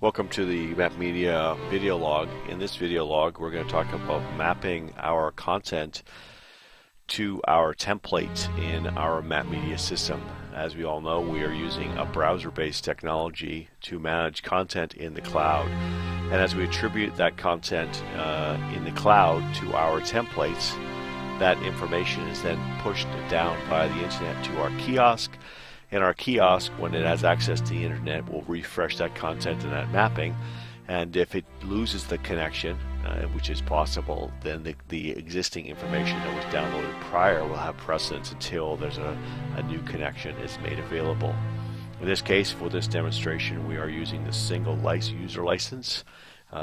Welcome to the MAPTmedia video log. In this video log, we're going to talk about mapping our content to our template in our MAPTmedia system. As we all know, we are using a browser-based technology to manage content in the cloud. And as we attribute that content in the cloud to our templates, that information is then pushed down via the internet to our kiosk. And our kiosk, when it has access to the internet, will refresh that content and that mapping. And if it loses the connection, which is possible, then the existing information that was downloaded prior will have precedence until there's a new connection is made available. In this case, for this demonstration, we are using the single user license.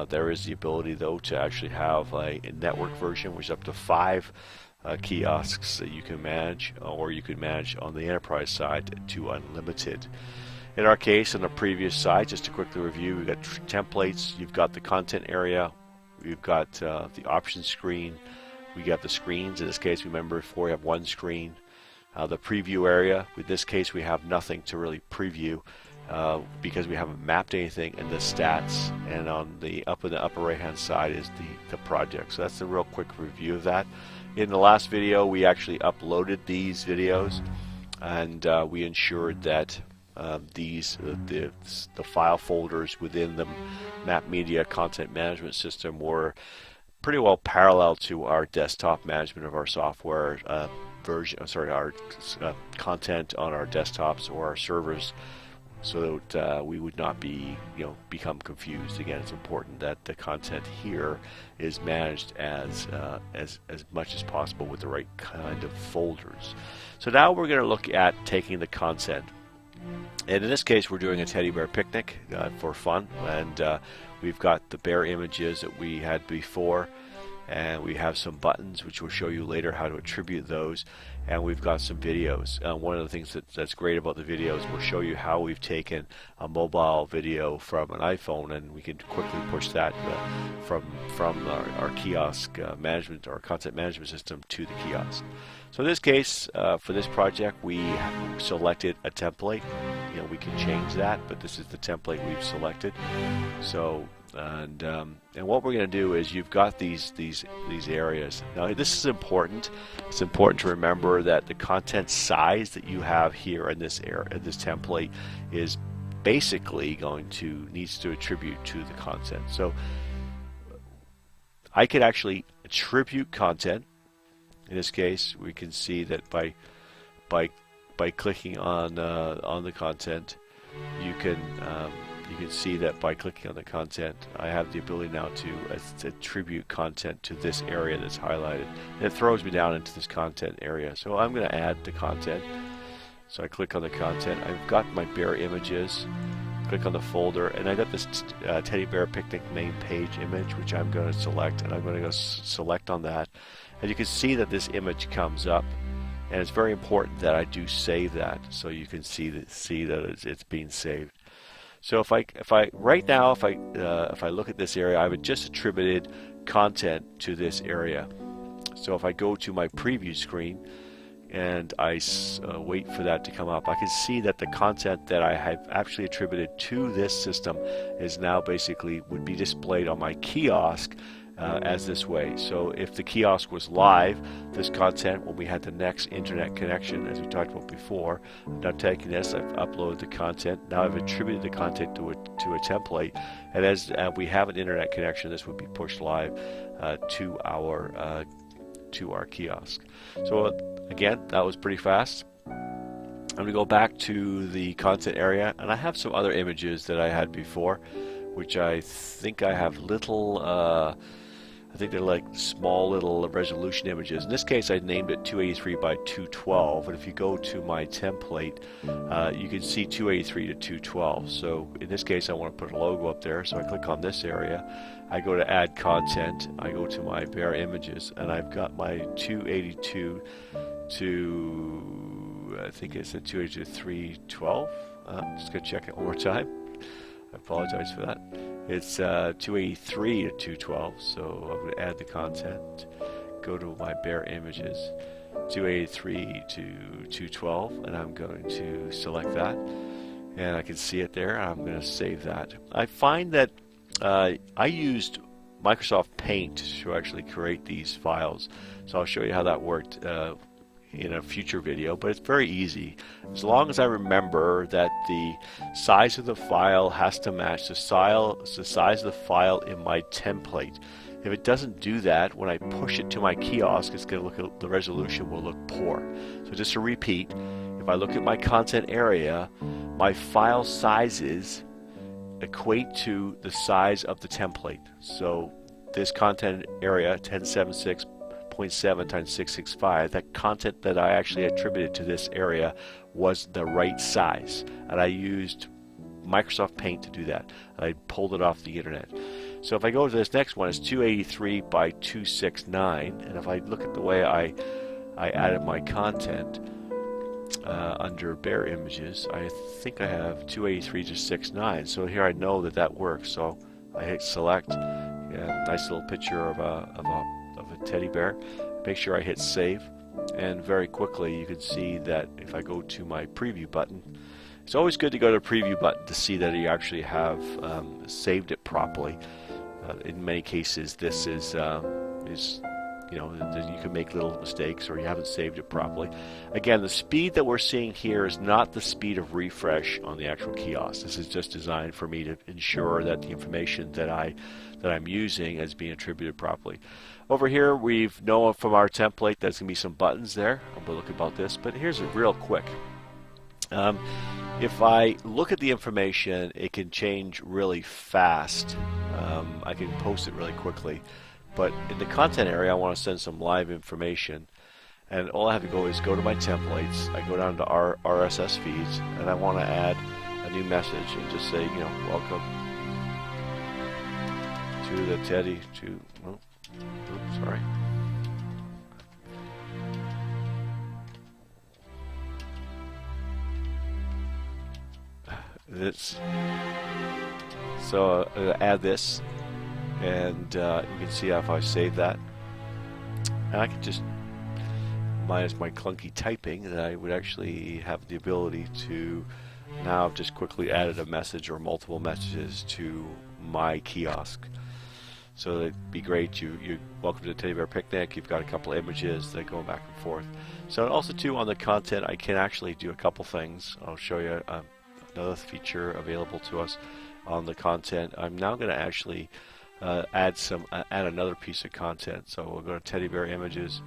There is the ability, though, to actually have a network version, which is up to 5 kiosks that you can manage, or you could manage on the enterprise side to unlimited. In our case, on the previous side, just to quickly review, we've got templates, you've got the content area, we've got the options screen, we got the screens. In this case, remember before we have one screen. The preview area, in this case we have nothing to really preview because we haven't mapped anything in the stats, and on the upper right hand side is the project. So that's a real quick review of that. In the last video, we actually uploaded these videos, and we ensured that the file folders within the MAPTmedia content management system were pretty well parallel to our desktop management of our software our content on our desktops or our servers, so that we would not become confused. Again, it's important that the content here is managed as much as possible with the right kind of folders. So now we're going to look at taking the content, and in this case we're doing a teddy bear picnic for fun, and we've got the bear images that we had before, and we have some buttons which we'll show you later how to attribute those, and we've got some videos. One of the things that's great about the videos, we'll show you how we've taken a mobile video from an iPhone, and we can quickly push that from our kiosk management, our content management system, to the kiosk. So in this case, for this project, we selected a template. We can change that, but this is the template we've selected. So and what we're going to do is, you've got these areas. Now this is important. It's important to remember that the content size that you have here in this template is basically needs to attribute to the content. So I could actually attribute content. In this case, we can see that by clicking on the content, you can see that by clicking on the content, I have the ability now to attribute content to this area that's highlighted. And it throws me down into this content area. So I'm going to add the content. So I click on the content. I've got my bear images. Click on the folder, and I got this teddy bear picnic main page image, which I'm going to select, and I'm going to go select on that. And you can see that this image comes up, and it's very important that I do save that, so you can see that it's being saved. So if I right now, if I look at this area, I would just attributed content to this area. So if I go to my preview screen and I wait for that to come up, I can see that the content that I have actually attributed to this system is now basically would be displayed on my kiosk as this way. So if the kiosk was live, this content, when we had the next internet connection, as we talked about before, I'm now taking this, I've uploaded the content, now I've attributed the content to a template, and as we have an internet connection, this would be pushed live to our kiosk. So again, that was pretty fast. I'm going to go back to the content area, and I have some other images that I had before, which I think I have I think they're like small little resolution images. In this case, I named it 283 by 212, and if you go to my template, you can see 283 to 212. So in this case, I want to put a logo up there, so I click on this area. I go to add content, I go to my bear images, and I've got my 282 to, I think it's a 282 to 312. Just going to check it one more time. I apologize for that. It's 283 to 212, so I'm going to add the content, go to my bear images, 283 to 212, and I'm going to select that. and I can see it there. I'm going to save that. I find that I used Microsoft Paint to actually create these files, so I'll show you how that worked in a future video, but it's very easy. As long as I remember that the size of the file has to match the size of the file in my template. If it doesn't do that, when I push it to my kiosk, it's going to look, the resolution will look poor. So just to repeat, if I look at my content area, my file sizes equate to the size of the template. So this content area, 1076.7 times 665, that content that I actually attributed to this area was the right size. And I used Microsoft Paint to do that. And I pulled it off the internet. So if I go to this next one, it's 283 by 269. And if I look at the way I added my content under bare images, I think I have 283 to 69. So here I know that that works. So I hit select. Yeah, nice little picture of a teddy bear. Make sure I hit save, and very quickly you can see that if I go to my preview button, it's always good to go to the preview button to see that you actually have saved it properly. In many cases, this is you know, you can make little mistakes or you haven't saved it properly. Again, the speed that we're seeing here is not the speed of refresh on the actual kiosk. This is just designed for me to ensure that the information that I'm using is being attributed properly. Over here, we've known from our template there's going to be some buttons there. I'll look about this, but here's a real quick. If I look at the information, it can change really fast. I can post it really quickly. But in the content area, I want to send some live information. And all I have to go is go to my templates. I go down to our RSS feeds, and I want to add a new message and just say, you know, welcome to the Teddy, sorry. So add this, and you can see if I save that, and I can just, minus my clunky typing, that I would actually have the ability to now just quickly added a message or multiple messages to my kiosk. So it'd be great. You welcome to the Teddy Bear Picnic. You've got a couple of images that go back and forth. So also too, on the content, I can actually do a couple things. I'll show you another feature available to us on the content. I'm now going to actually add another piece of content. So we'll go to Teddy Bear Images,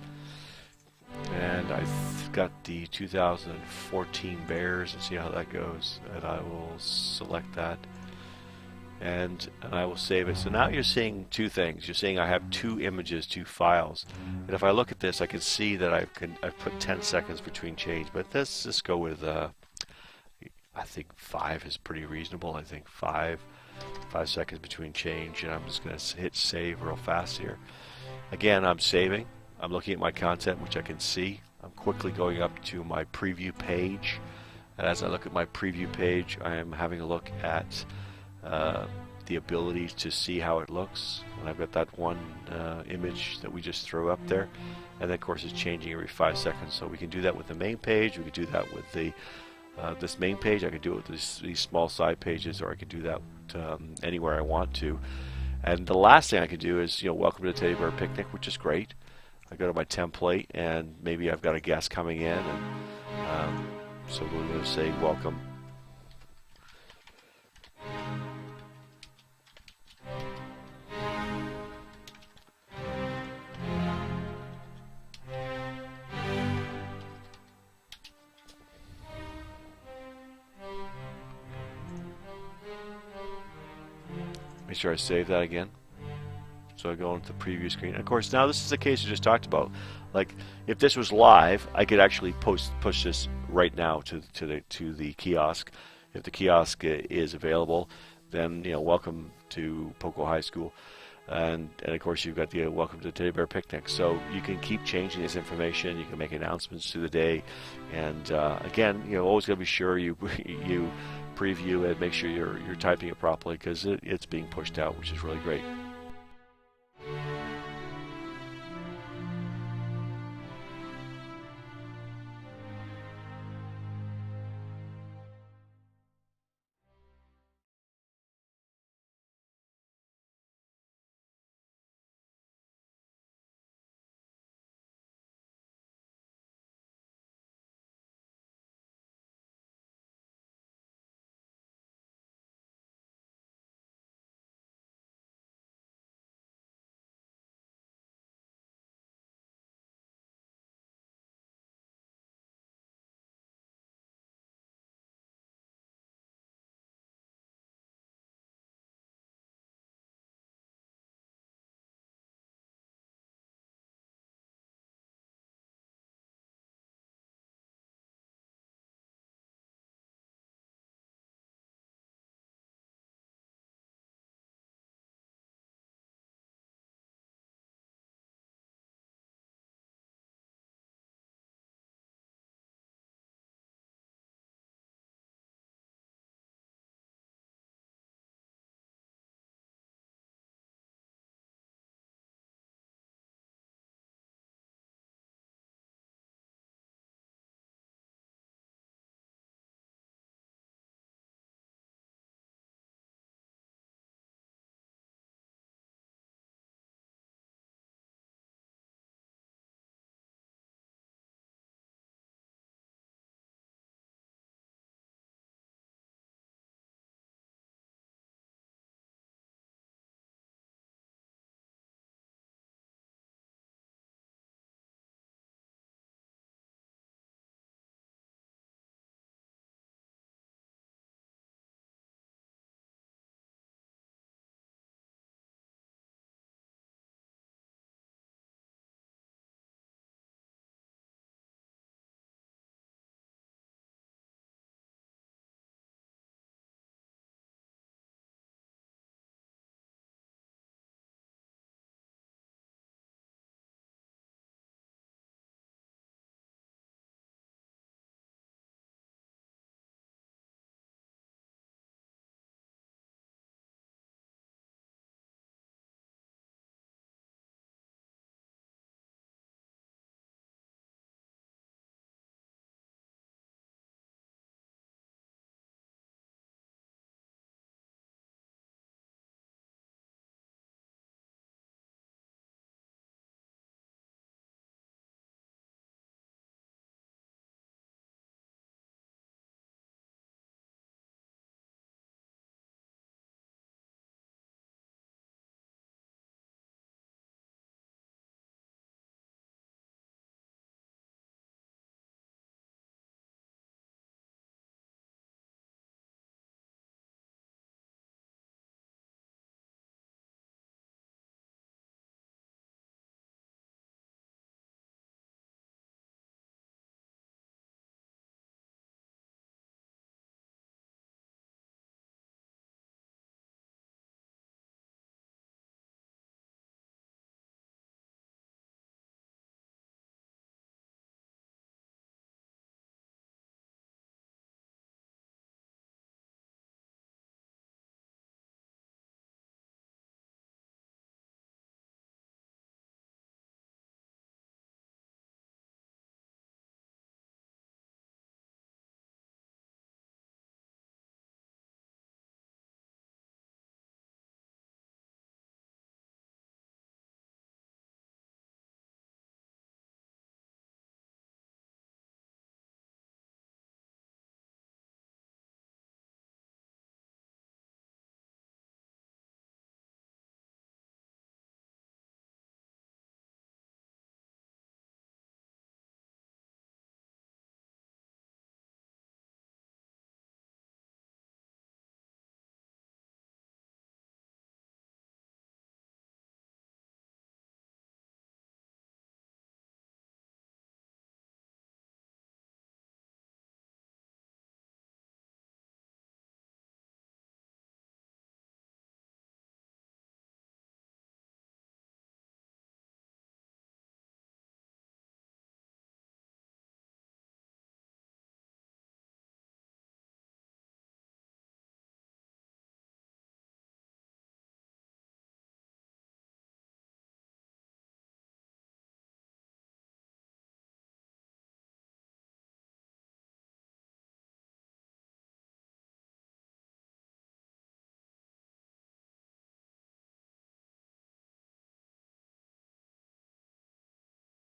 and I've got the 2014 bears, and see how that goes. And I will select that, and I will save it. So now you're seeing two things. You're seeing I have two images, two files. And if I look at this, I can see that I've put 10 seconds between change. But let's just go with I think 5 is pretty reasonable. I think 5 seconds between change, and I'm just going to hit save real fast here. Again, I'm saving. I'm looking at my content, which I can see. I'm quickly going up to my preview page, and as I look at my preview page, I am having a look at the ability to see how it looks. And I've got that one image that we just threw up there, and then of course it's changing every 5 seconds. So we can do that with the main page. We could do that with the this main page. I could do it with these small side pages, or I could do that anywhere I want to. And the last thing I could do is, welcome to the Teddy Bear Picnic, which is great. I go to my template, and maybe I've got a guest coming in, and so we're going to say welcome. Make sure I save that again. So I go into the preview screen. And of course, now this is the case we just talked about. Like, if this was live, I could actually push this right now to the kiosk. If the kiosk is available, then welcome to Poco High School, and of course you've got the welcome to the Teddy Bear Picnic. So you can keep changing this information. You can make announcements through the day, and again, always got to be sure you preview and make sure you're typing it properly, because it's being pushed out, which is really great.